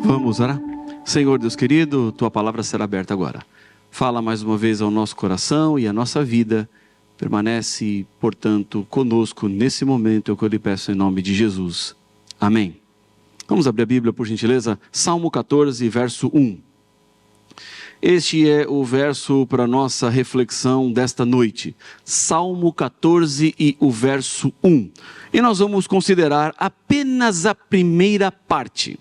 Vamos orar? Senhor Deus querido, Tua palavra será aberta agora. Fala mais uma vez ao nosso coração e à nossa vida. Permanece, portanto, conosco nesse momento, é o que eu lhe peço em nome de Jesus. Amém. Vamos abrir a Bíblia, por gentileza? Salmo 14, verso 1. Este é o verso para a nossa reflexão desta noite. Salmo 14 e o verso 1. E nós vamos considerar apenas a primeira parte.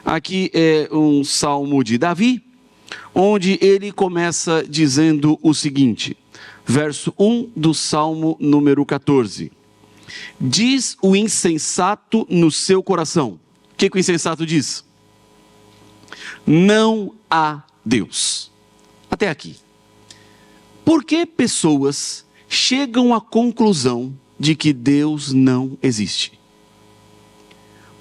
Aqui é um salmo de Davi, onde ele começa dizendo o seguinte, verso 1 do salmo número 14. Diz o insensato no seu coração. O que o insensato diz? Não há Deus. Até aqui. Por que pessoas chegam à conclusão de que Deus não existe?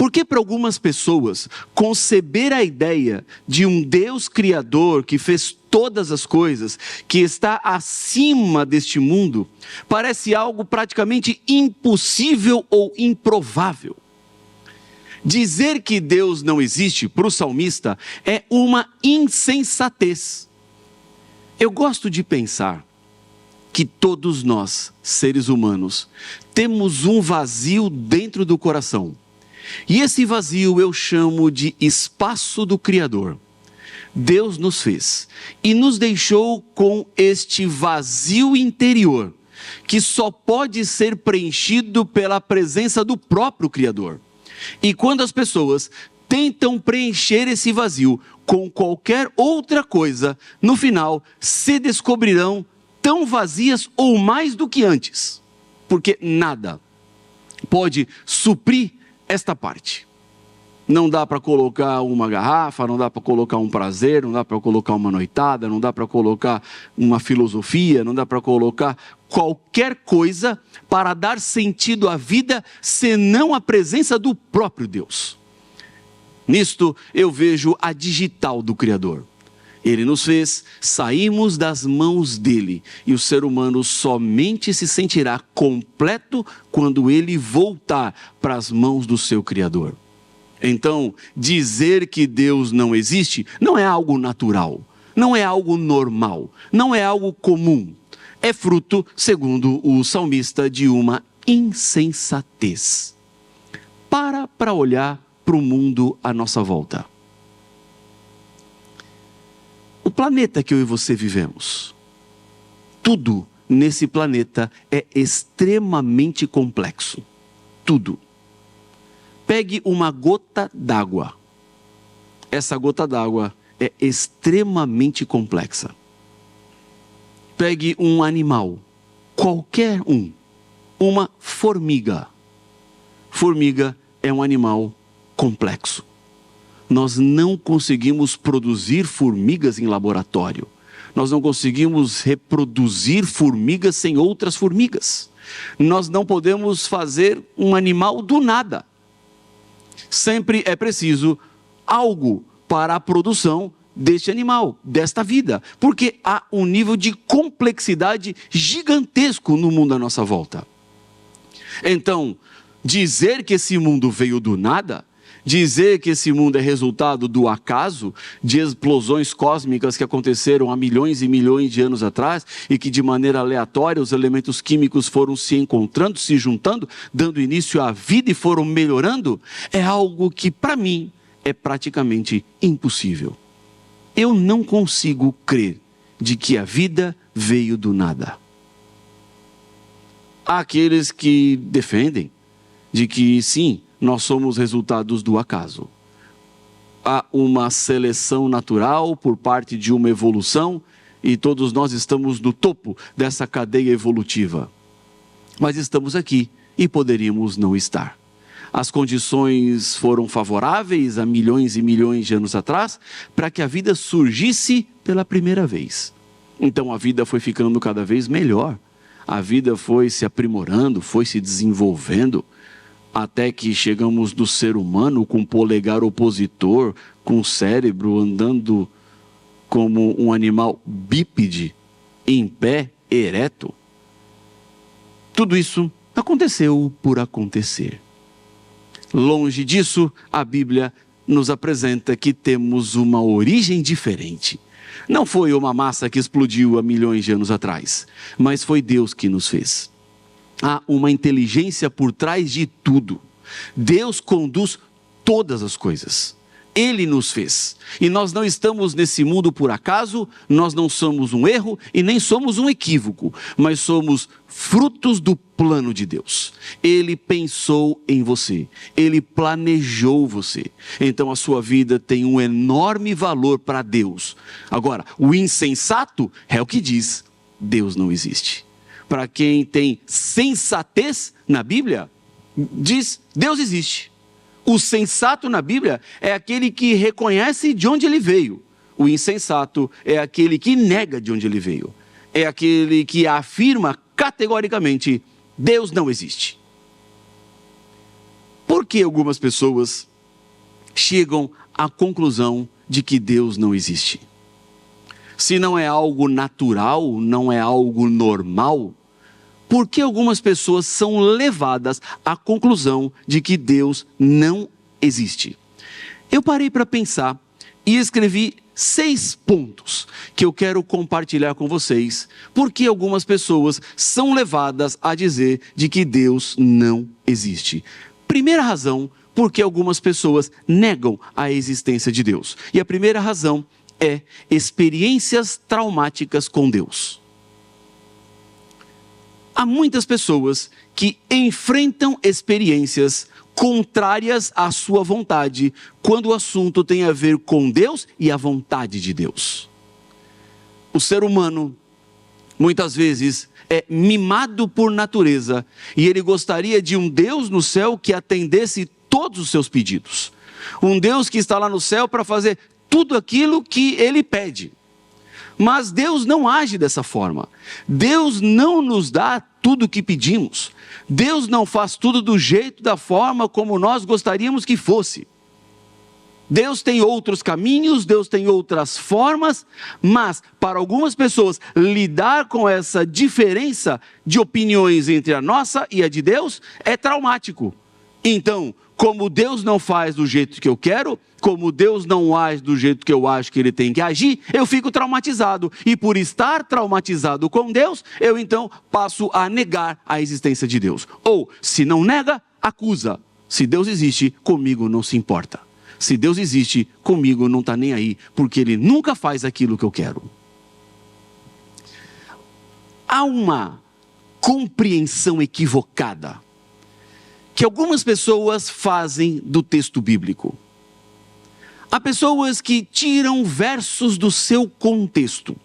Por que para algumas pessoas conceber a ideia de um Deus criador que fez todas as coisas, que está acima deste mundo, parece algo praticamente impossível ou improvável? Dizer que Deus não existe para o salmista é uma insensatez. Eu gosto de pensar que todos nós, seres humanos, temos um vazio dentro do coração. E esse vazio eu chamo de espaço do Criador. Deus nos fez e nos deixou com este vazio interior, que só pode ser preenchido pela presença do próprio Criador. E quando as pessoas tentam preencher esse vazio com qualquer outra coisa, no final se descobrirão tão vazias ou mais do que antes, porque nada pode suprir esta parte. Não dá para colocar uma garrafa, não dá para colocar um prazer, não dá para colocar uma noitada, não dá para colocar uma filosofia, não dá para colocar qualquer coisa para dar sentido à vida, senão a presença do próprio Deus. Nisto eu vejo a digital do Criador. Ele nos fez, saímos das mãos dele, e o ser humano somente se sentirá completo quando ele voltar para as mãos do seu Criador. Então, dizer que Deus não existe não é algo natural, não é algo normal, não é algo comum. É fruto, segundo o salmista, de uma insensatez. Para olhar para o mundo à nossa volta. O planeta que eu e você vivemos, tudo nesse planeta é extremamente complexo. Tudo. Pegue uma gota d'água. Essa gota d'água é extremamente complexa. Pegue um animal, qualquer um, uma formiga. Formiga é um animal complexo. Nós não conseguimos produzir formigas em laboratório. Nós não conseguimos reproduzir formigas sem outras formigas. Nós não podemos fazer um animal do nada. Sempre é preciso algo para a produção deste animal, desta vida, porque há um nível de complexidade gigantesco no mundo à nossa volta. Então, dizer que esse mundo veio do nada, dizer que esse mundo é resultado do acaso, de explosões cósmicas que aconteceram há milhões e milhões de anos atrás, e que de maneira aleatória os elementos químicos foram se encontrando, se juntando, dando início à vida e foram melhorando, é algo que para mim é praticamente impossível. Eu não consigo crer de que a vida veio do nada. Há aqueles que defendem de que sim, nós somos resultados do acaso. Há uma seleção natural por parte de uma evolução e todos nós estamos no topo dessa cadeia evolutiva. Mas estamos aqui e poderíamos não estar. As condições foram favoráveis há milhões e milhões de anos atrás para que a vida surgisse pela primeira vez. Então a vida foi ficando cada vez melhor. A vida foi se aprimorando, foi se desenvolvendo, até que chegamos no ser humano com polegar opositor, com o cérebro andando como um animal bípede, em pé, ereto. Tudo isso aconteceu por acontecer. Longe disso, a Bíblia nos apresenta que temos uma origem diferente. Não foi uma massa que explodiu há milhões de anos atrás, mas foi Deus que nos fez. Há uma inteligência por trás de tudo. Deus conduz todas as coisas. Ele nos fez. E nós não estamos nesse mundo por acaso, nós não somos um erro e nem somos um equívoco, mas somos frutos do plano de Deus. Ele pensou em você, Ele planejou você. Então a sua vida tem um enorme valor para Deus. Agora, o insensato é o que diz: Deus não existe. Para quem tem sensatez na Bíblia, diz: Deus existe. O sensato na Bíblia é aquele que reconhece de onde ele veio. O insensato é aquele que nega de onde ele veio. É aquele que afirma categoricamente: Deus não existe. Por que algumas pessoas chegam à conclusão de que Deus não existe? Se não é algo natural, não é algo normal, por que algumas pessoas são levadas à conclusão de que Deus não existe? Eu parei para pensar e escrevi 6 pontos que eu quero compartilhar com vocês, porque algumas pessoas são levadas a dizer de que Deus não existe. Primeira razão, porque algumas pessoas negam a existência de Deus. E a primeira razão é experiências traumáticas com Deus. Há muitas pessoas que enfrentam experiências contrárias à sua vontade, quando o assunto tem a ver com Deus e a vontade de Deus. O ser humano, muitas vezes, é mimado por natureza, e ele gostaria de um Deus no céu que atendesse todos os seus pedidos. Um Deus que está lá no céu para fazer tudo aquilo que ele pede. Mas Deus não age dessa forma. Deus não nos dá tudo o que pedimos. Deus não faz tudo do jeito, da forma como nós gostaríamos que fosse. Deus tem outros caminhos, Deus tem outras formas, mas para algumas pessoas lidar com essa diferença de opiniões entre a nossa e a de Deus é traumático. Então, como Deus não faz do jeito que eu quero, como Deus não age do jeito que eu acho que Ele tem que agir, eu fico traumatizado. E por estar traumatizado com Deus, eu então passo a negar a existência de Deus. Ou, se não nega, acusa. Se Deus existe, comigo não se importa. Se Deus existe, comigo não está nem aí, porque Ele nunca faz aquilo que eu quero. Há uma compreensão equivocada que algumas pessoas fazem do texto bíblico. Há pessoas que tiram versos do seu contexto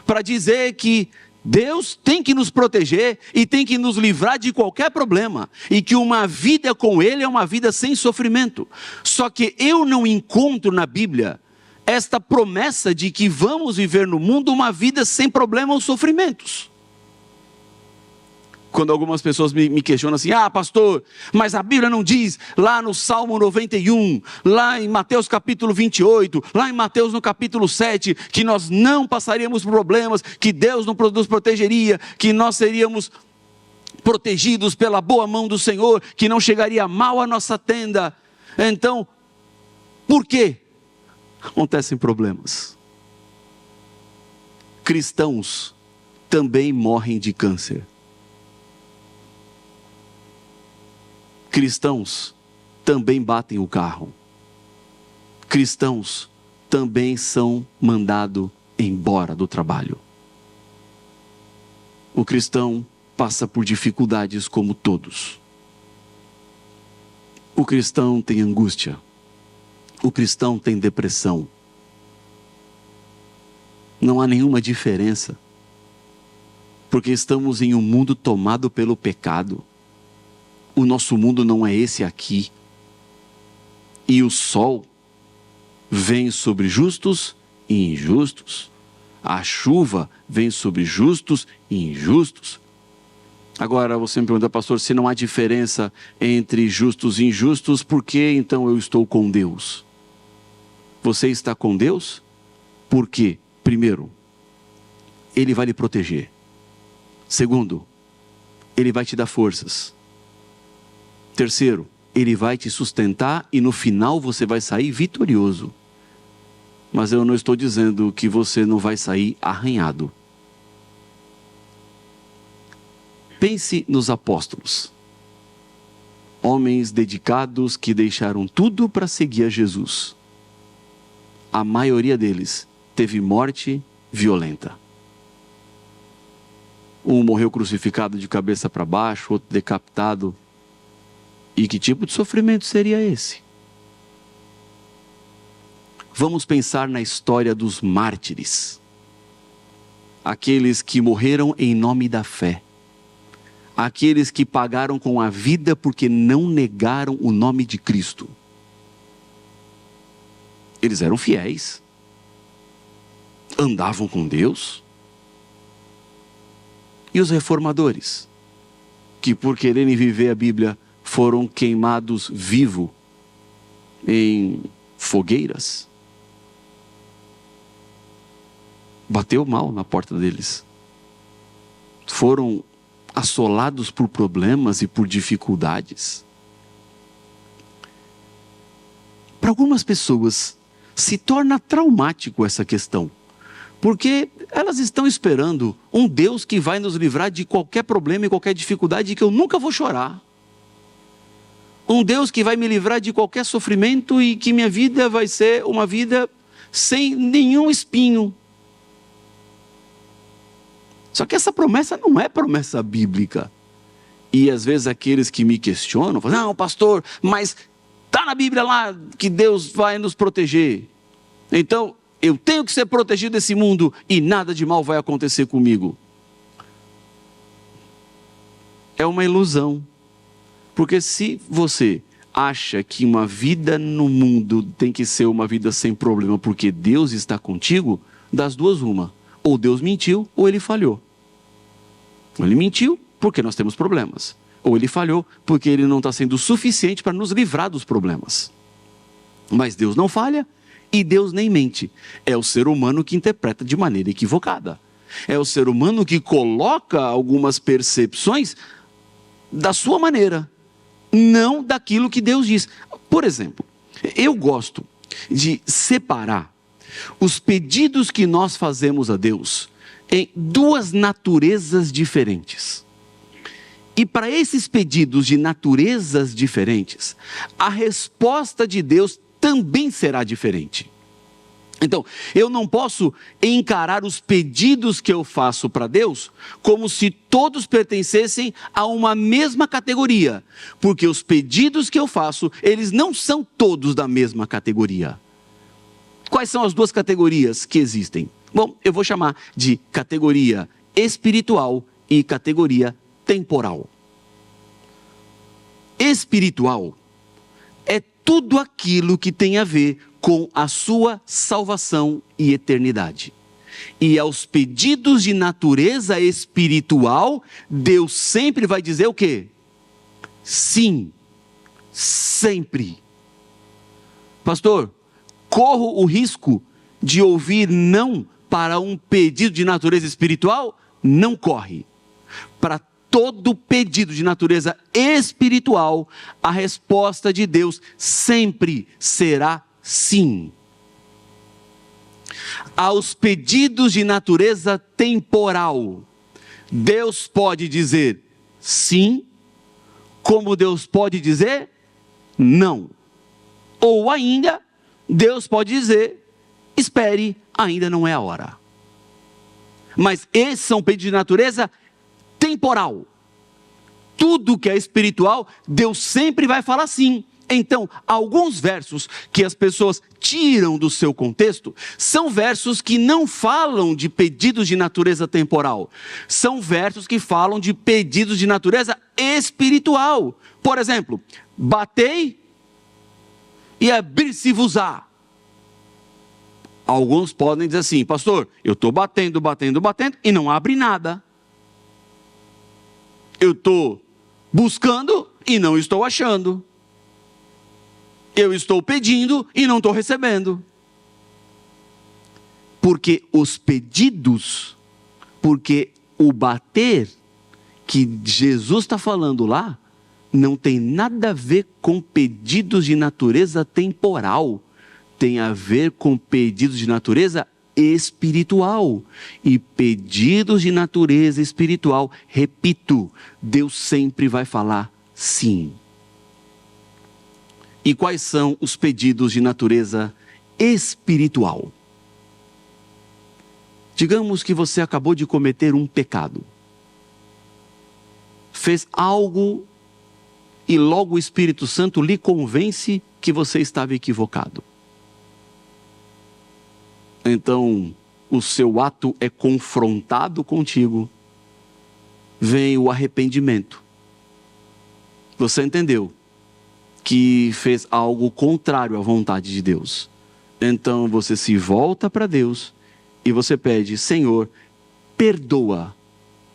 para dizer que Deus tem que nos proteger e tem que nos livrar de qualquer problema, e que uma vida com Ele é uma vida sem sofrimento. Só que eu não encontro na Bíblia esta promessa de que vamos viver no mundo uma vida sem problemas ou sofrimentos. Quando algumas pessoas me questionam assim: ah, pastor, mas a Bíblia não diz lá no Salmo 91, lá em Mateus capítulo 28, lá em Mateus no capítulo 7, que nós não passaríamos por problemas, que Deus nos protegeria, que nós seríamos protegidos pela boa mão do Senhor, que não chegaria mal à nossa tenda. Então, por que acontecem problemas? Cristãos também morrem de câncer. Cristãos também batem o carro. Cristãos também são mandados embora do trabalho. O cristão passa por dificuldades como todos. O cristão tem angústia. O cristão tem depressão. Não há nenhuma diferença, porque estamos em um mundo tomado pelo pecado. O nosso mundo não é esse aqui. E o sol vem sobre justos e injustos. A chuva vem sobre justos e injustos. Agora você me pergunta: pastor, se não há diferença entre justos e injustos, por que então eu estou com Deus? Você está com Deus porque, primeiro, Ele vai lhe proteger. Segundo, Ele vai te dar forças. Terceiro, Ele vai te sustentar e no final você vai sair vitorioso. Mas eu não estou dizendo que você não vai sair arranhado. Pense nos apóstolos. Homens dedicados que deixaram tudo para seguir a Jesus. A maioria deles teve morte violenta. Um morreu crucificado de cabeça para baixo, outro decapitado. E que tipo de sofrimento seria esse? Vamos pensar na história dos mártires. Aqueles que morreram em nome da fé. Aqueles que pagaram com a vida porque não negaram o nome de Cristo. Eles eram fiéis. Andavam com Deus. E os reformadores, que por quererem viver a Bíblia, foram queimados vivos em fogueiras. Bateu mal na porta deles. Foram assolados por problemas e por dificuldades. Para algumas pessoas, se torna traumático essa questão. Porque elas estão esperando um Deus que vai nos livrar de qualquer problema e qualquer dificuldade e que eu nunca vou chorar. Um Deus que vai me livrar de qualquer sofrimento e que minha vida vai ser uma vida sem nenhum espinho. Só que essa promessa não é promessa bíblica. E às vezes aqueles que me questionam, falam, não, pastor, mas está na Bíblia lá que Deus vai nos proteger. Então, eu tenho que ser protegido desse mundo e nada de mal vai acontecer comigo. É uma ilusão. Porque se você acha que uma vida no mundo tem que ser uma vida sem problema porque Deus está contigo, das duas uma. Ou Deus mentiu ou ele falhou. Ou ele mentiu porque nós temos problemas. Ou ele falhou porque ele não está sendo suficiente para nos livrar dos problemas. Mas Deus não falha. E Deus nem mente. É o ser humano que interpreta de maneira equivocada. É o ser humano que coloca algumas percepções da sua maneira, não daquilo que Deus diz. Por exemplo, eu gosto de separar os pedidos que nós fazemos a Deus em duas naturezas diferentes. E para esses pedidos de naturezas diferentes, a resposta de Deus também será diferente. Então, eu não posso encarar os pedidos que eu faço para Deus como se todos pertencessem a uma mesma categoria, porque os pedidos que eu faço, eles não são todos da mesma categoria. Quais são as duas categorias que existem? Bom, eu vou chamar de categoria espiritual e categoria temporal. Espiritual é tudo aquilo que tem a ver com a sua salvação e eternidade. E aos pedidos de natureza espiritual, Deus sempre vai dizer o quê? Sim, sempre. Pastor, corro o risco de ouvir não para um pedido de natureza espiritual? Não corre. Para todo pedido de natureza espiritual, a resposta de Deus sempre será sim. Aos pedidos de natureza temporal, Deus pode dizer sim, como Deus pode dizer não. Ou ainda, Deus pode dizer, espere, ainda não é a hora. Mas esses são pedidos de natureza temporal. Tudo que é espiritual, Deus sempre vai falar sim. Então, alguns versos que as pessoas tiram do seu contexto, são versos que não falam de pedidos de natureza temporal. São versos que falam de pedidos de natureza espiritual. Por exemplo, batei e abrir-se-vos-á. Alguns podem dizer assim, pastor, eu estou batendo e não abre nada. Eu estou buscando e não estou achando. Eu estou pedindo e não estou recebendo. Porque os pedidos, porque o bater que Jesus está falando lá, não tem nada a ver com pedidos de natureza temporal. Tem a ver com pedidos de natureza espiritual. E pedidos de natureza espiritual, repito, Deus sempre vai falar sim. E quais são os pedidos de natureza espiritual? Digamos que você acabou de cometer um pecado. Fez algo e logo o Espírito Santo lhe convence que você estava equivocado. Então, o seu ato é confrontado contigo. Vem o arrependimento. Você entendeu que fez algo contrário à vontade de Deus. Então, você se volta para Deus e você pede: Senhor, perdoa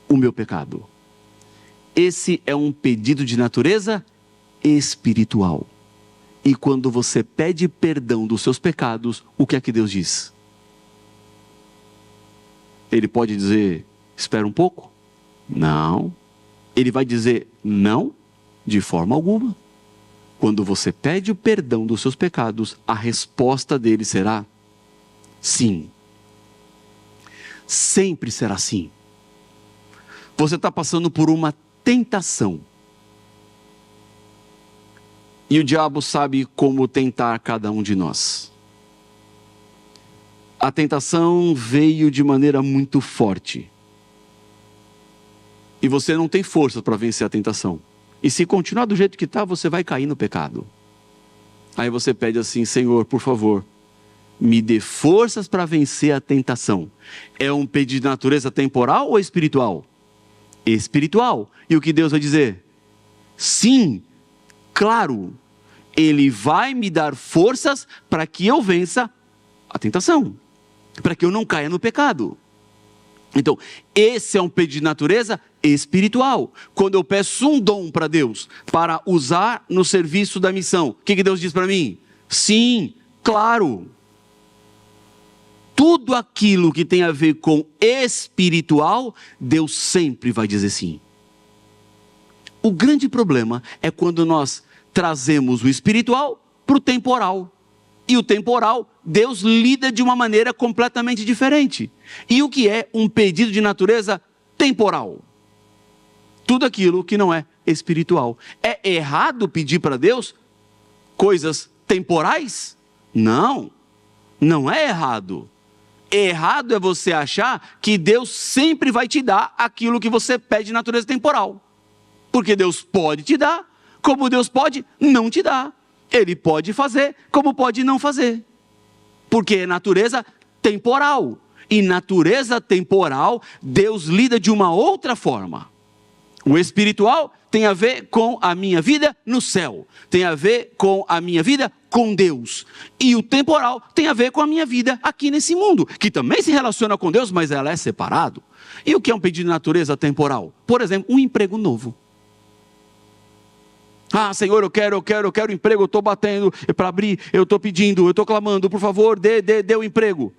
o meu pecado. Esse é um pedido de natureza espiritual. E quando você pede perdão dos seus pecados, o que é que Deus diz? Ele pode dizer: espera um pouco? Não. Ele vai dizer: não, de forma alguma. Quando você pede o perdão dos seus pecados, a resposta dele será sim. Sempre será sim. Você está passando por uma tentação. E o diabo sabe como tentar cada um de nós. A tentação veio de maneira muito forte. E você não tem força para vencer a tentação. E se continuar do jeito que está, você vai cair no pecado. Aí você pede assim: Senhor, por favor, me dê forças para vencer a tentação. É um pedido de natureza temporal ou espiritual? Espiritual. E o que Deus vai dizer? Sim, claro. Ele vai me dar forças para que eu vença a tentação. Para que eu não caia no pecado. Então, esse é um pedido de natureza espiritual. Quando eu peço um dom para Deus, para usar no serviço da missão, o que Deus diz para mim? Sim, claro. Tudo aquilo que tem a ver com espiritual, Deus sempre vai dizer sim. O grande problema é quando nós trazemos o espiritual para o temporal. E o temporal, Deus lida de uma maneira completamente diferente. E o que é um pedido de natureza temporal? Tudo aquilo que não é espiritual. É errado pedir para Deus coisas temporais? Não, não é errado. Errado é você achar que Deus sempre vai te dar aquilo que você pede de natureza temporal. Porque Deus pode te dar, como Deus pode não te dar. Ele pode fazer, como pode não fazer. Porque é natureza temporal. E natureza temporal, Deus lida de uma outra forma. O espiritual tem a ver com a minha vida no céu. Tem a ver com a minha vida com Deus. E o temporal tem a ver com a minha vida aqui nesse mundo. Que também se relaciona com Deus, mas ela é separado. E o que é um pedido de natureza temporal? Por exemplo, um emprego novo. Ah, Senhor, eu quero emprego, eu estou batendo para abrir, eu estou pedindo, eu estou clamando, por favor, dê o emprego.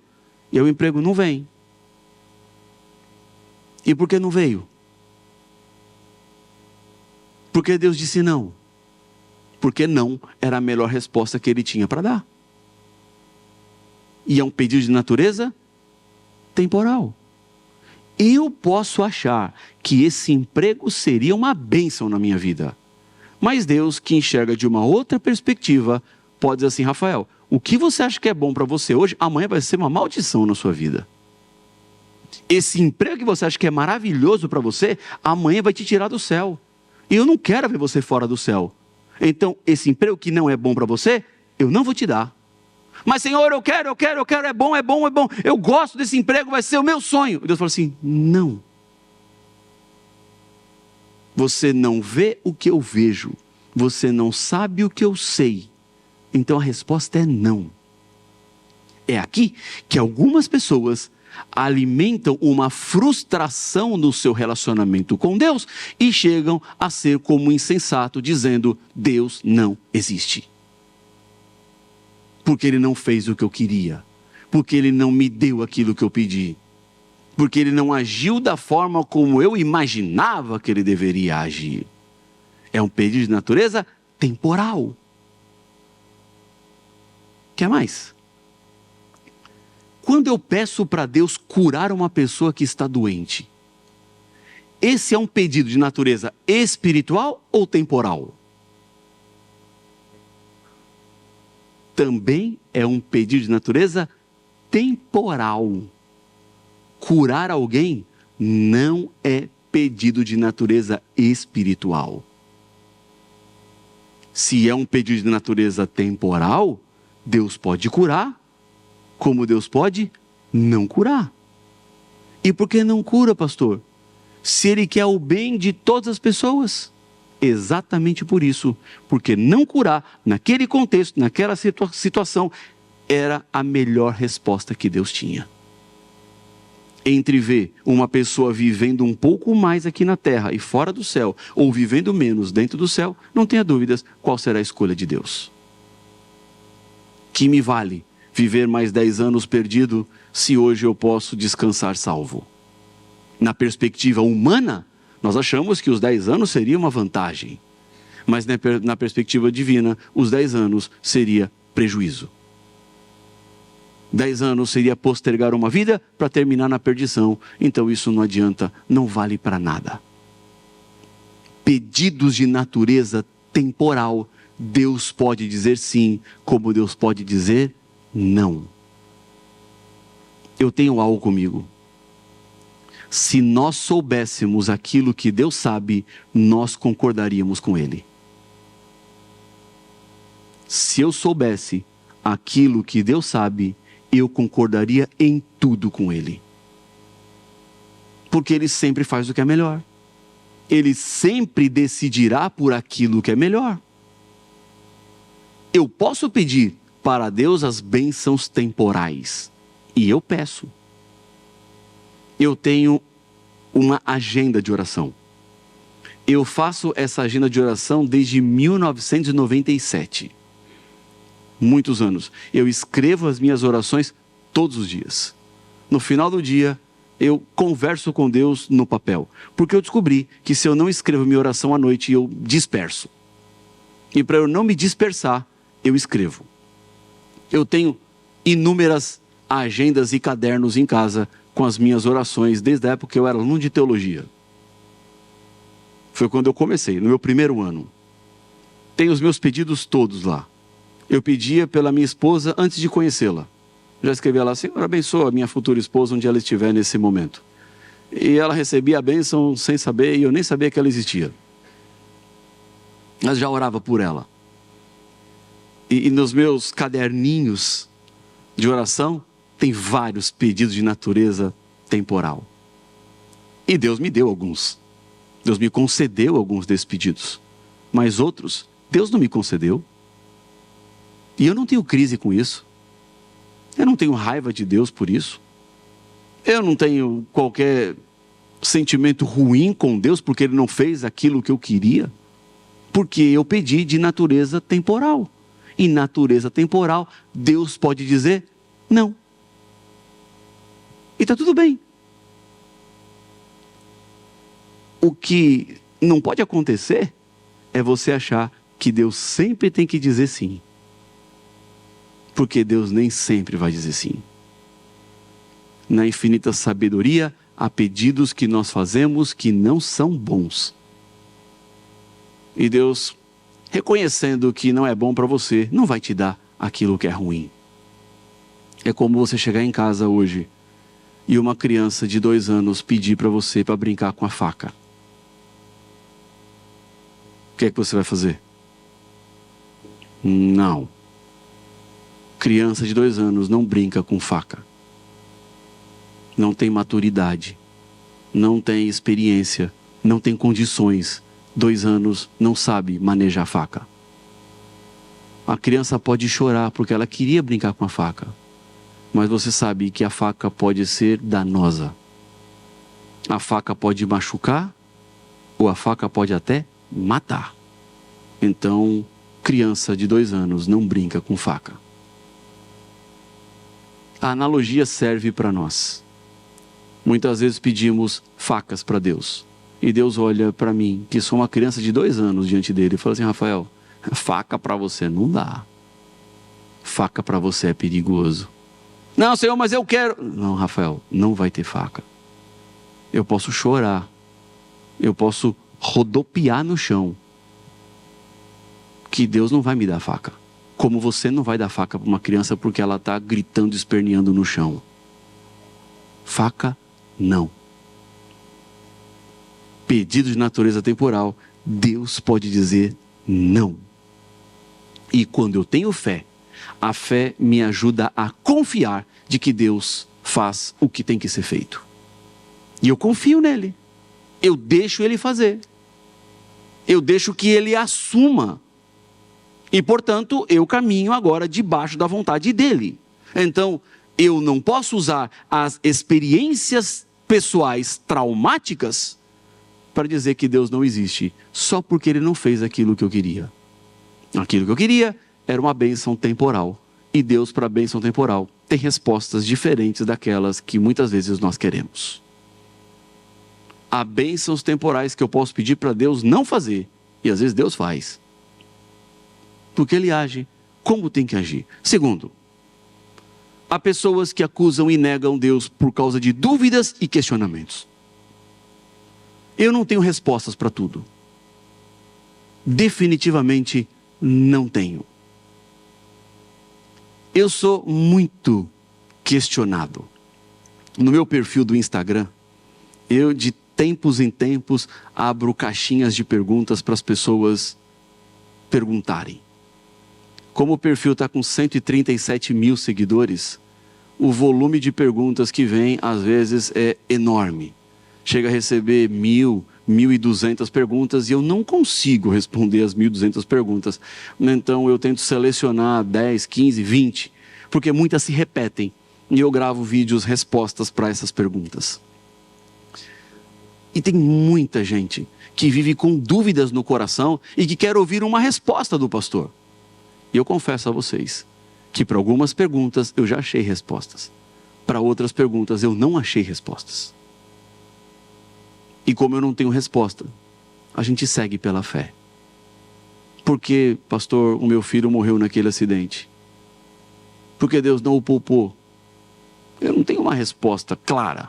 E o emprego não vem. E por que não veio? Porque Deus disse não. Porque não era a melhor resposta que ele tinha para dar. E é um pedido de natureza temporal. Eu posso achar que esse emprego seria uma bênção na minha vida. Mas Deus, que enxerga de uma outra perspectiva, pode dizer assim: Rafael, o que você acha que é bom para você hoje, amanhã vai ser uma maldição na sua vida. Esse emprego que você acha que é maravilhoso para você, amanhã vai te tirar do céu. E eu não quero ver você fora do céu. Então, esse emprego que não é bom para você, eu não vou te dar. Mas Senhor, eu quero, é bom. Eu gosto desse emprego, vai ser o meu sonho. E Deus fala assim: não. Você não vê o que eu vejo. Você não sabe o que eu sei. Então a resposta é não. É aqui que algumas pessoas alimentam uma frustração no seu relacionamento com Deus e chegam a ser como insensato, dizendo: Deus não existe. Porque Ele não fez o que eu queria. Porque Ele não me deu aquilo que eu pedi. Porque Ele não agiu da forma como eu imaginava que Ele deveria agir. É um pedido de natureza temporal. Quer mais? Quando eu peço para Deus curar uma pessoa que está doente, esse é um pedido de natureza espiritual ou temporal? Também é um pedido de natureza temporal. Curar alguém não é pedido de natureza espiritual. Se é um pedido de natureza temporal, Deus pode curar, como Deus pode não curar. E por que não cura, pastor? Se Ele quer o bem de todas as pessoas. Exatamente por isso, porque não curar, naquele contexto, naquela situação, era a melhor resposta que Deus tinha. Entre ver uma pessoa vivendo um pouco mais aqui na terra e fora do céu, ou vivendo menos dentro do céu, não tenha dúvidas qual será a escolha de Deus. Que me vale viver mais 10 anos perdido, se hoje eu posso descansar salvo? Na perspectiva humana, nós achamos que os 10 anos seria uma vantagem. Mas na perspectiva divina, os 10 anos seria prejuízo. 10 anos seria postergar uma vida para terminar na perdição. Então isso não adianta, não vale para nada. Pedidos de natureza temporal, Deus pode dizer sim, como Deus pode dizer não. Eu tenho algo comigo. Se nós soubéssemos aquilo que Deus sabe, nós concordaríamos com Ele. Se eu soubesse aquilo que Deus sabe, eu concordaria em tudo com Ele. Porque Ele sempre faz o que é melhor. Ele sempre decidirá por aquilo que é melhor. Eu posso pedir para Deus as bênçãos temporais. E eu peço. Eu tenho uma agenda de oração. Eu faço essa agenda de oração desde 1997. Muitos anos. Eu escrevo as minhas orações todos os dias. No final do dia, eu converso com Deus no papel. Porque eu descobri que se eu não escrevo minha oração à noite, eu disperso. E para eu não me dispersar, eu escrevo. Eu tenho inúmeras agendas e cadernos em casa com as minhas orações, desde a época que eu era aluno de teologia. Foi quando eu comecei, no meu primeiro ano. Tenho os meus pedidos todos lá. Eu pedia pela minha esposa antes de conhecê-la. Já escrevia lá, Senhor, abençoa a minha futura esposa onde ela estiver nesse momento. E ela recebia a bênção sem saber, e eu nem sabia que ela existia. Mas já orava por ela. E nos meus caderninhos de oração, tem vários pedidos de natureza temporal. E Deus me deu alguns. Deus me concedeu alguns desses pedidos. Mas outros, Deus não me concedeu. E eu não tenho crise com isso. Eu não tenho raiva de Deus por isso. Eu não tenho qualquer sentimento ruim com Deus porque Ele não fez aquilo que eu queria. Porque eu pedi de natureza temporal. E natureza temporal, Deus pode dizer não. E está tudo bem. O que não pode acontecer é você achar que Deus sempre tem que dizer sim. Porque Deus nem sempre vai dizer sim. Na infinita sabedoria, há pedidos que nós fazemos que não são bons. E Deus, reconhecendo que não é bom para você, não vai te dar aquilo que é ruim. É como você chegar em casa hoje e uma criança de 2 anos pedir para você para brincar com a faca. O que é que você vai fazer? Não. Criança de 2 anos não brinca com faca. Não tem maturidade. Não tem experiência. Não tem condições. 2 anos não sabe manejar faca. A criança pode chorar porque ela queria brincar com a faca. Mas você sabe que a faca pode ser danosa. A faca pode machucar, ou a faca pode até matar. Então, criança de 2 anos não brinca com faca. A analogia serve para nós. Muitas vezes pedimos facas para Deus. E Deus olha para mim, que sou uma criança de 2 anos diante dele, e fala assim: Rafael, faca para você não dá. Faca para você é perigoso. Não, Senhor, mas eu quero. Não, Rafael, não vai ter faca. Eu posso chorar. Eu posso rodopiar no chão. Que Deus não vai me dar faca. Como você não vai dar faca para uma criança porque ela está gritando, esperneando no chão. Faca, não. Pedido de natureza temporal, Deus pode dizer não. E quando eu tenho fé, a fé me ajuda a confiar de que Deus faz o que tem que ser feito. E eu confio nele. Eu deixo ele fazer. Eu deixo que ele assuma. E, portanto, eu caminho agora debaixo da vontade dele. Então, eu não posso usar as experiências pessoais traumáticas para dizer que Deus não existe, só porque ele não fez aquilo que eu queria. Aquilo que eu queria era uma bênção temporal. E Deus, para a bênção temporal, tem respostas diferentes daquelas que muitas vezes nós queremos. Há bênçãos temporais que eu posso pedir para Deus não fazer, e às vezes Deus faz. Porque ele age como tem que agir. Segundo, há pessoas que acusam e negam Deus por causa de dúvidas e questionamentos. Eu não tenho respostas para tudo. Definitivamente não tenho. Eu sou muito questionado. No meu perfil do Instagram, eu de tempos em tempos abro caixinhas de perguntas para as pessoas perguntarem. Como o perfil está com 137 mil seguidores, o volume de perguntas que vem, às vezes, é enorme. Chega a receber 1.000, 1.200 perguntas e eu não consigo responder as 1.200 perguntas. Então, eu tento selecionar 10, 15, 20, porque muitas se repetem. E eu gravo vídeos, respostas para essas perguntas. E tem muita gente que vive com dúvidas no coração e que quer ouvir uma resposta do pastor. E eu confesso a vocês que para algumas perguntas eu já achei respostas. Para outras perguntas eu não achei respostas. E como eu não tenho resposta, a gente segue pela fé. Porque, pastor, o meu filho morreu naquele acidente? Porque Deus não o poupou? Eu não tenho uma resposta clara.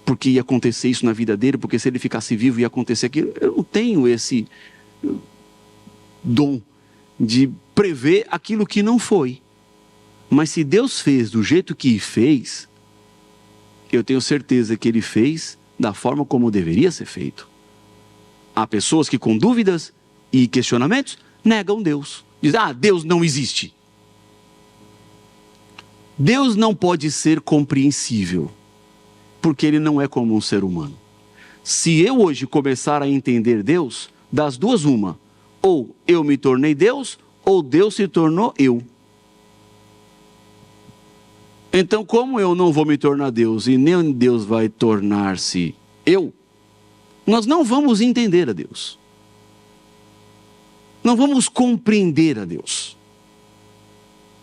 Porque ia acontecer isso na vida dele, porque se ele ficasse vivo ia acontecer aquilo. Eu não tenho esse dom de prever aquilo que não foi. Mas se Deus fez do jeito que fez, eu tenho certeza que ele fez da forma como deveria ser feito. Há pessoas que com dúvidas e questionamentos negam Deus. Dizem, Deus não existe. Deus não pode ser compreensível, porque ele não é como um ser humano. Se eu hoje começar a entender Deus, das duas uma, ou eu me tornei Deus, ou Deus se tornou eu. Então, como eu não vou me tornar Deus, e nem Deus vai tornar-se eu, nós não vamos entender a Deus. Não vamos compreender a Deus.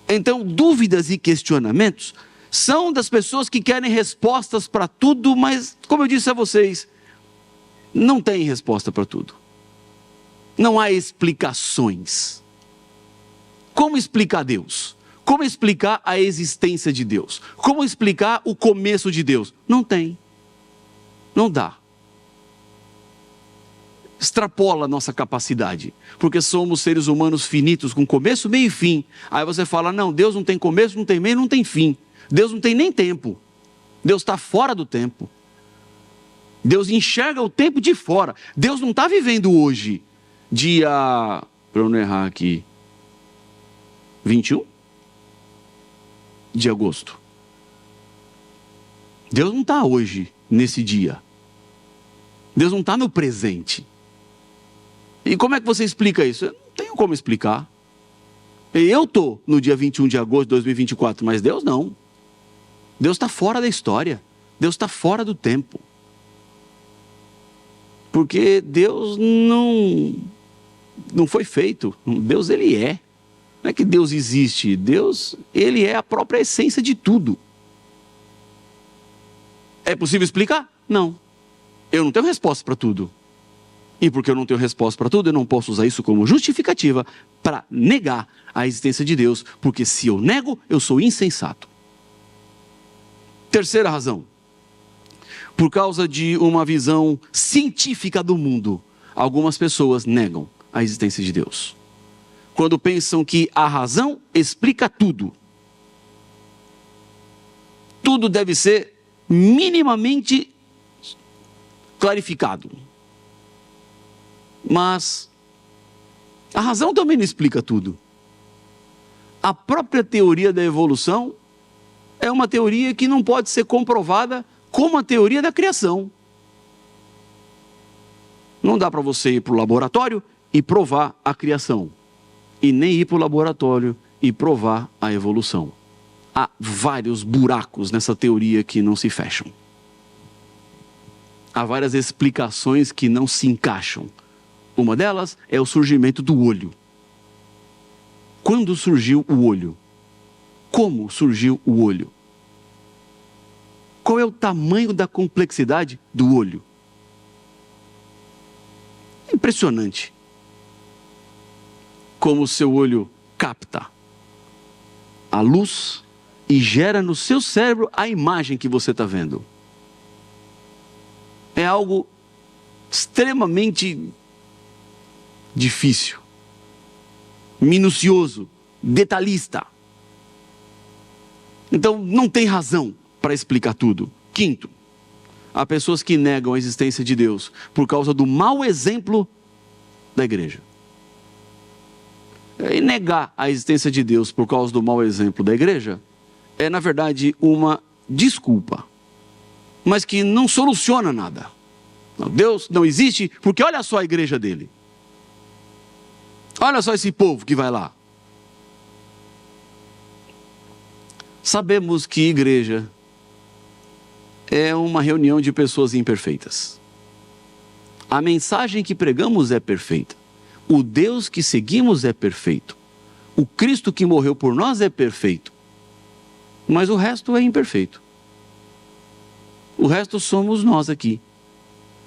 Então, dúvidas e questionamentos são das pessoas que querem respostas para tudo, mas, como eu disse a vocês, não tem resposta para tudo. Não há explicações. Como explicar Deus? Como explicar a existência de Deus? Como explicar o começo de Deus? Não tem. Não dá. Extrapola a nossa capacidade, porque somos seres humanos finitos, com começo, meio e fim. Aí você fala, não, Deus não tem começo, não tem meio, não tem fim. Deus não tem nem tempo. Deus está fora do tempo. Deus enxerga o tempo de fora. Deus não está vivendo hoje, dia, para eu não errar aqui, 21 de agosto. Deus não está hoje, nesse dia. Deus não está no presente. E como é que você explica isso? Eu não tenho como explicar. Eu estou no dia 21 de agosto de 2024, mas Deus não. Deus está fora da história. Deus está fora do tempo. Porque Deus não foi feito. Deus, ele é. Não é que Deus existe. Deus, ele é a própria essência de tudo. É possível explicar? Não. Eu não tenho resposta para tudo. E porque eu não tenho resposta para tudo, eu não posso usar isso como justificativa para negar a existência de Deus, porque se eu nego, eu sou insensato. Terceira razão. Por causa de uma visão científica do mundo, algumas pessoas negam a existência de Deus. Quando pensam que a razão explica tudo. Tudo deve ser minimamente clarificado. Mas a razão também não explica tudo. A própria teoria da evolução é uma teoria que não pode ser comprovada como a teoria da criação. Não dá para você ir para o laboratório e provar a criação. E nem ir para o laboratório e provar a evolução. Há vários buracos nessa teoria que não se fecham. Há várias explicações que não se encaixam. Uma delas é o surgimento do olho. Quando surgiu o olho? Como surgiu o olho? Qual é o tamanho da complexidade do olho? Impressionante. Como o seu olho capta a luz e gera no seu cérebro a imagem que você está vendo. É algo extremamente difícil, minucioso, detalhista. Então não tem razão para explicar tudo. Quinto, há pessoas que negam a existência de Deus por causa do mau exemplo da igreja. E negar a existência de Deus por causa do mau exemplo da igreja é, na verdade, uma desculpa, mas que não soluciona nada. Deus não existe porque olha só a igreja dele. Olha só esse povo que vai lá. Sabemos que igreja é uma reunião de pessoas imperfeitas. A mensagem que pregamos é perfeita. O Deus que seguimos é perfeito. O Cristo que morreu por nós é perfeito. Mas o resto é imperfeito. O resto somos nós aqui,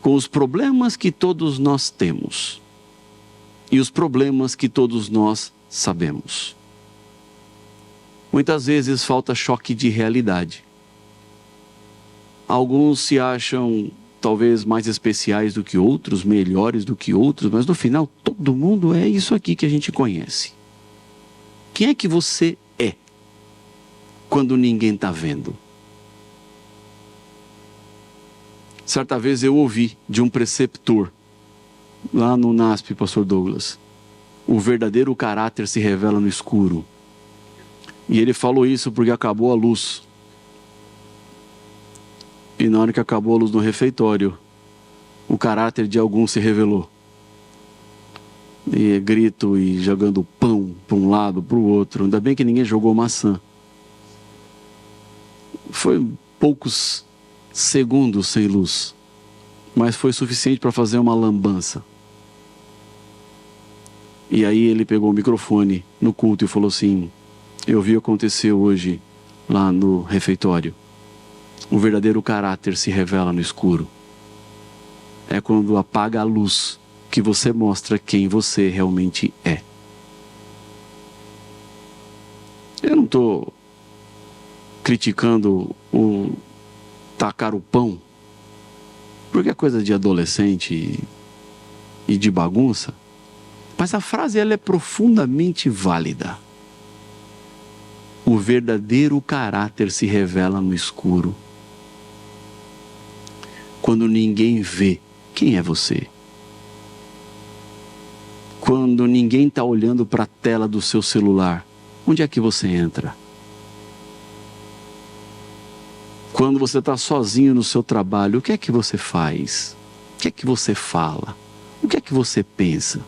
com os problemas que todos nós temos. E os problemas que todos nós sabemos. Muitas vezes falta choque de realidade. Alguns se acham talvez mais especiais do que outros, melhores do que outros, mas no final todo mundo é isso aqui que a gente conhece. Quem é que você é quando ninguém está vendo? Certa vez eu ouvi de um preceptor lá no NASP, pastor Douglas, o verdadeiro caráter se revela no escuro. E ele falou isso porque acabou a luz. E na hora que acabou a luz no refeitório, o caráter de alguns se revelou. E grito e jogando pão para um lado, para o outro. Ainda bem que ninguém jogou maçã. Foi poucos segundos sem luz, mas foi suficiente para fazer uma lambança. E aí ele pegou o microfone no culto e falou assim: eu vi acontecer hoje lá no refeitório. O verdadeiro caráter se revela no escuro. É quando apaga a luz que você mostra quem você realmente é. Eu não estou criticando o tacar o pão, porque é coisa de adolescente e de bagunça. Mas a frase ela é profundamente válida. O verdadeiro caráter se revela no escuro. Quando ninguém vê quem é você. Quando ninguém está olhando para a tela do seu celular, onde é que você entra? Quando você está sozinho no seu trabalho, o que é que você faz? O que é que você fala? O que é que você pensa?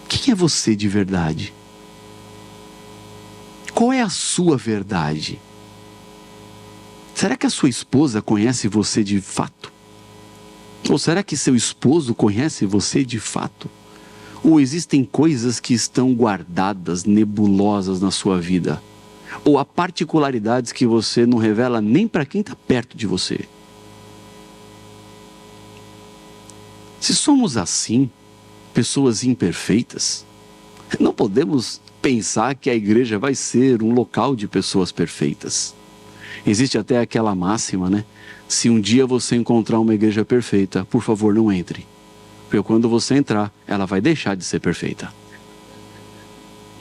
Quem é você de verdade? Qual é a sua verdade? Será que a sua esposa conhece você de fato? Ou será que seu esposo conhece você de fato? Ou existem coisas que estão guardadas, nebulosas na sua vida? Ou há particularidades que você não revela nem para quem está perto de você? Se somos assim, pessoas imperfeitas, não podemos pensar que a igreja vai ser um local de pessoas perfeitas. Existe até aquela máxima, né? Se um dia você encontrar uma igreja perfeita, por favor, não entre. Porque quando você entrar, ela vai deixar de ser perfeita.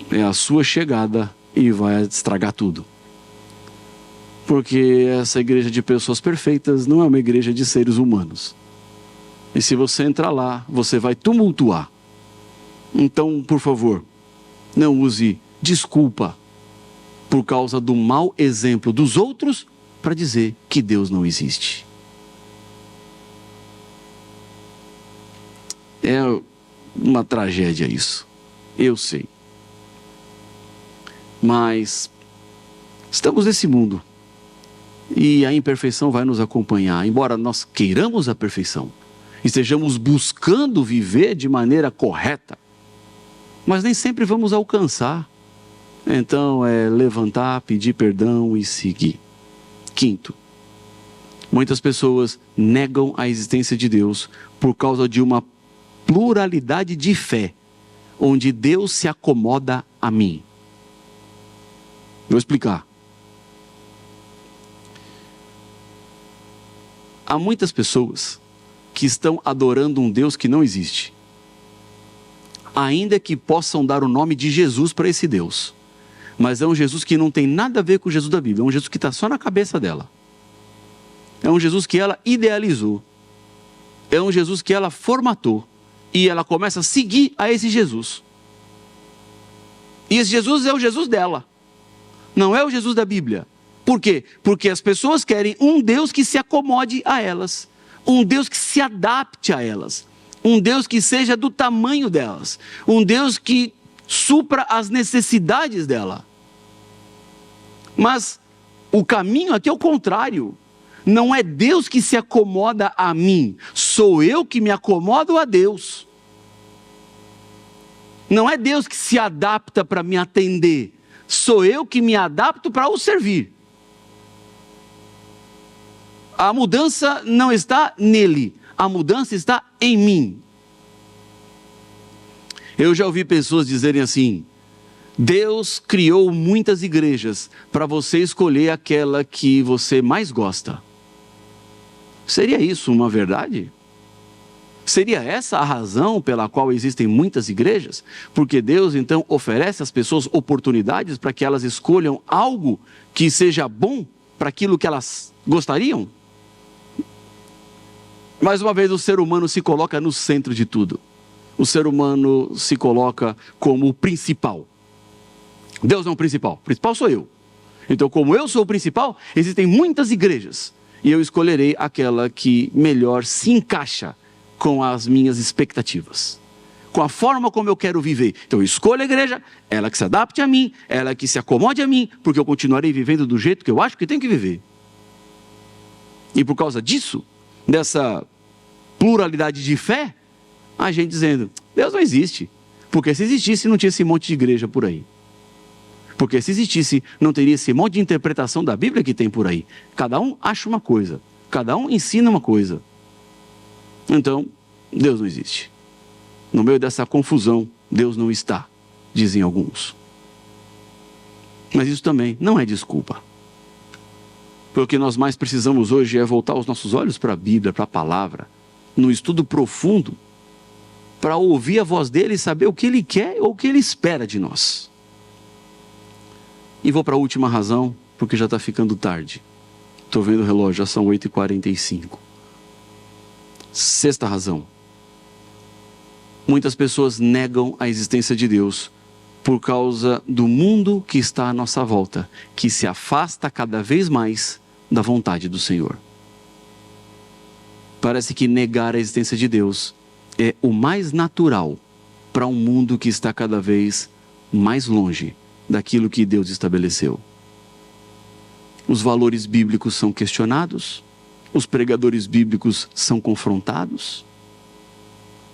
É a sua chegada e vai estragar tudo. Porque essa igreja de pessoas perfeitas não é uma igreja de seres humanos. E se você entrar lá, você vai tumultuar. Então, por favor, não use desculpa por causa do mau exemplo dos outros para dizer que Deus não existe. É uma tragédia isso, eu sei. Mas estamos nesse mundo e a imperfeição vai nos acompanhar, embora nós queiramos a perfeição, estejamos buscando viver de maneira correta, mas nem sempre vamos alcançar. Então é levantar, pedir perdão e seguir. Quinto, muitas pessoas negam a existência de Deus por causa de uma pluralidade de fé, onde Deus se acomoda a mim. Vou explicar. Há muitas pessoas que estão adorando um Deus que não existe, ainda que possam dar o nome de Jesus para esse Deus. Mas é um Jesus que não tem nada a ver com o Jesus da Bíblia. É um Jesus que está só na cabeça dela. É um Jesus que ela idealizou. É um Jesus que ela formatou. E ela começa a seguir a esse Jesus. E esse Jesus é o Jesus dela. Não é o Jesus da Bíblia. Por quê? Porque as pessoas querem um Deus que se acomode a elas. Um Deus que se adapte a elas. Um Deus que seja do tamanho delas. Um Deus que supra as necessidades dela. Mas o caminho aqui é o contrário. Não é Deus que se acomoda a mim, sou eu que me acomodo a Deus. Não é Deus que se adapta para me atender, sou eu que me adapto para o servir. A mudança não está nele, a mudança está em mim. Eu já ouvi pessoas dizerem assim: Deus criou muitas igrejas para você escolher aquela que você mais gosta. Seria isso uma verdade? Seria essa a razão pela qual existem muitas igrejas? Porque Deus então oferece às pessoas oportunidades para que elas escolham algo que seja bom para aquilo que elas gostariam? Mais uma vez, o ser humano se coloca no centro de tudo. O ser humano se coloca como o principal. Deus não é o principal, o principal sou eu. Então, como eu sou o principal, existem muitas igrejas. E eu escolherei aquela que melhor se encaixa com as minhas expectativas. Com a forma como eu quero viver. Então eu escolho a igreja, ela que se adapte a mim, ela que se acomode a mim, porque eu continuarei vivendo do jeito que eu acho que tenho que viver. E por causa disso, dessa pluralidade de fé, a gente dizendo, Deus não existe. Porque se existisse, não tinha esse monte de igreja por aí. Porque se existisse, não teria esse monte de interpretação da Bíblia que tem por aí. Cada um acha uma coisa, cada um ensina uma coisa. Então, Deus não existe. No meio dessa confusão, Deus não está, dizem alguns. Mas isso também não é desculpa. Porque o que nós mais precisamos hoje é voltar os nossos olhos para a Bíblia, para a palavra, no estudo profundo, para ouvir a voz dele e saber o que ele quer ou o que ele espera de nós. E vou para a última razão, porque já está ficando tarde. Estou vendo o relógio, já são 8h45. Sexta razão. Muitas pessoas negam a existência de Deus por causa do mundo que está à nossa volta, que se afasta cada vez mais da vontade do Senhor. Parece que negar a existência de Deus é o mais natural para um mundo que está cada vez mais longe daquilo que Deus estabeleceu. Os valores bíblicos são questionados, os pregadores bíblicos são confrontados.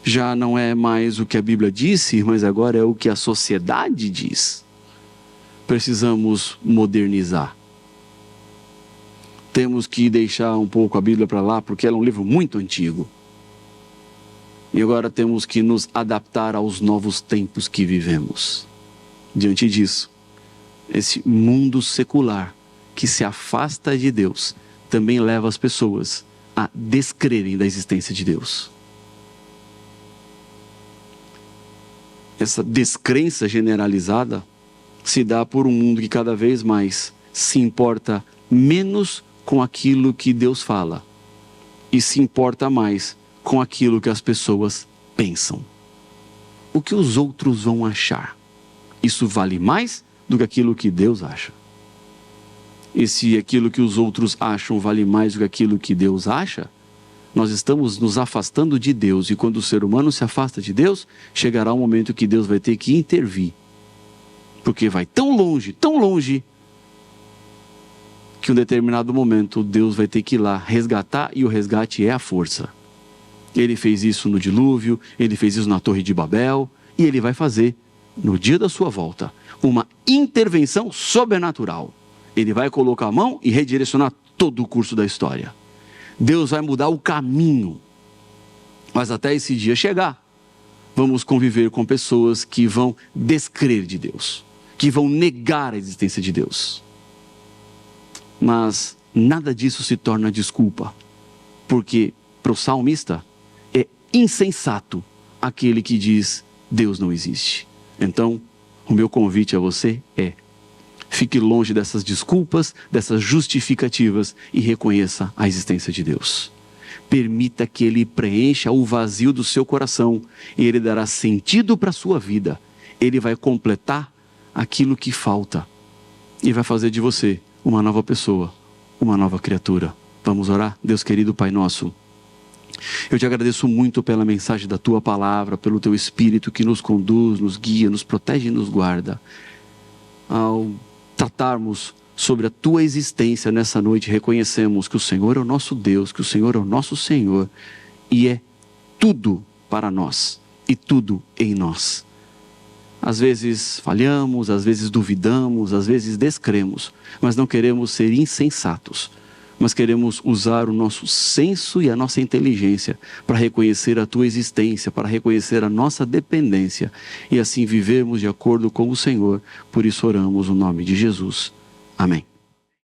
Já não é mais o que a Bíblia disse, mas agora é o que a sociedade diz. Precisamos modernizar. Temos que deixar um pouco a Bíblia para lá, porque ela é um livro muito antigo. E agora temos que nos adaptar aos novos tempos que vivemos. Diante disso, esse mundo secular que se afasta de Deus também leva as pessoas a descrerem da existência de Deus. Essa descrença generalizada se dá por um mundo que cada vez mais se importa menos com aquilo que Deus fala e se importa mais com aquilo que as pessoas pensam. O que os outros vão achar? Isso vale mais do que aquilo que Deus acha. E se aquilo que os outros acham vale mais do que aquilo que Deus acha, nós estamos nos afastando de Deus. E quando o ser humano se afasta de Deus, chegará um momento que Deus vai ter que intervir. Porque vai tão longe, que em um determinado momento Deus vai ter que ir lá resgatar, e o resgate é a força. Ele fez isso no dilúvio, ele fez isso na Torre de Babel, e ele vai fazer, no dia da sua volta, uma intervenção sobrenatural. Ele vai colocar a mão e redirecionar todo o curso da história. Deus vai mudar o caminho. Mas até esse dia chegar, vamos conviver com pessoas que vão descrer de Deus, que vão negar a existência de Deus. Mas nada disso se torna desculpa, porque para o salmista é insensato aquele que diz Deus não existe. Então, o meu convite a você é: fique longe dessas desculpas, dessas justificativas e reconheça a existência de Deus. Permita que Ele preencha o vazio do seu coração e Ele dará sentido para a sua vida. Ele vai completar aquilo que falta e vai fazer de você uma nova pessoa, uma nova criatura. Vamos orar? Deus querido, Pai nosso, eu te agradeço muito pela mensagem da Tua palavra, pelo Teu Espírito que nos conduz, nos guia, nos protege e nos guarda. Ao tratarmos sobre a Tua existência nessa noite, reconhecemos que o Senhor é o nosso Deus, que o Senhor é o nosso Senhor e é tudo para nós e tudo em nós. Às vezes falhamos, às vezes duvidamos, às vezes descremos, mas não queremos ser insensatos, mas queremos usar o nosso senso e a nossa inteligência para reconhecer a Tua existência, para reconhecer a nossa dependência e assim vivermos de acordo com o Senhor. Por isso oramos no nome de Jesus. Amém.